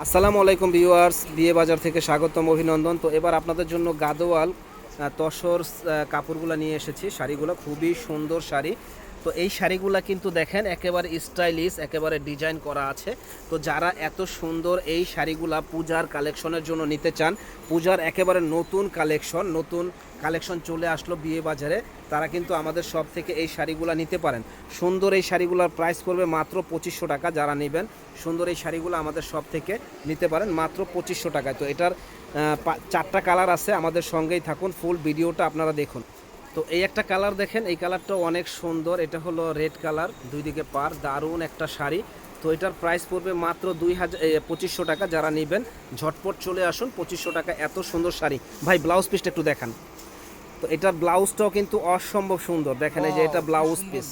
আসসালামু আলাইকুম ভিউয়ার্স, বিয়ে বাজার থেকে স্বাগতম, অভিনন্দন। তো এবার আপনাদের জন্য গাদোয়াল তসর কাপড়গুলো নিয়ে এসেছি। শাড়িগুলো খুবই সুন্দর শাড়ি। তো এই শাড়িগুলো কিন্তু দেখেন একেবারে স্টাইলিশ, একেবারে ডিজাইন করা আছে। তো যারা এত সুন্দর এই শাড়িগুলা পূজার কালেকশনের জন্য নিতে চান, পূজার একেবারে নতুন কালেকশন চলে আসলো বিয়ে বাজারে, তারা কিন্তু আমাদের শপ থেকে এই শাড়িগুলো নিতে পারেন। সুন্দর এই শাড়িগুলোর প্রাইস করবে মাত্র 2500 টাকা। যারা নেবেন সুন্দর এই শাড়িগুলো আমাদের শপ থেকে নিতে পারেন মাত্র 2500 টাকায়। তো এটার 4টা কালার আছে, আমাদের সঙ্গেই থাকুন, ফুল ভিডিওটা আপনারা দেখুন। তো এই একটা কালার দেখেন, এই কালারটাও অনেক সুন্দর। এটা হলো রেড কালার, দুই দিকে পার, দারুণ একটা শাড়ি। তো এটার প্রাইস পড়বে মাত্র 2500 টাকা। যারা নেবেন ঝটপট চলে আসুন, 2500 টাকা এত সুন্দর শাড়ি। ভাই ব্লাউজ পিসটা একটু দেখান। তো এটার ব্লাউজটাও কিন্তু অসম্ভব সুন্দর, দেখেন এই যে এটা ব্লাউজ পিস,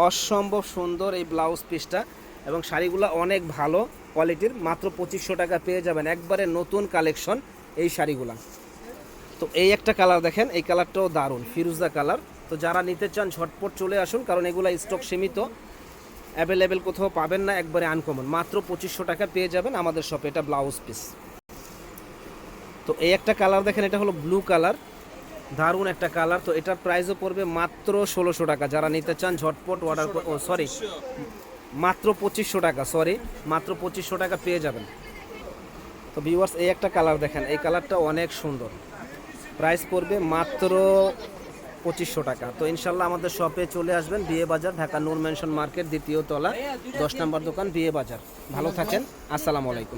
অসম্ভব সুন্দর এই ব্লাউজ পিসটা। এবং শাড়িগুলো অনেক ভালো কোয়ালিটির, মাত্র 2500 টাকা পেয়ে যাবেন, একবারে নতুন কালেকশন এই শাড়িগুলা। তো এই একটা কালার দেখেন, এই কালারটাও দারুণ, ফিরোজা কালার। তো যারা নিতে চান ঝটপট চলে আসুন, কারণ এগুলো স্টক সীমিত, অ্যাভেলেবেল কোথাও পাবেন না, একবারে আনকমন, মাত্র 2500 টাকা পেয়ে যাবেন আমাদের শপে। এটা ব্লাউজ পিস। তো এই একটা কালার দেখেন, এটা হলো ব্লু কালার, দারুণ একটা কালার। তো এটার প্রাইসও পড়বে মাত্র 1600 টাকা। যারা নিতে চান ঝটপট অর্ডার, মাত্র 2500 টাকা, মাত্র 2500 টাকা পেয়ে যাবেন। তো ভিউয়ার্স এই একটা কালার দেখেন, এই কালারটা অনেক সুন্দর, প্রাইস পড়বে মাত্র 2500 টাকা। তো ইনশাল্লাহ আমাদের শপে চলে আসবেন, বিয়ে বাজার, ঢাকা নূর মেনশন মার্কেট, দ্বিতীয় তলা, 10 নম্বর দোকান, বিয়ে বাজার। ভালো থাকেন, আসসালামু আলাইকুম।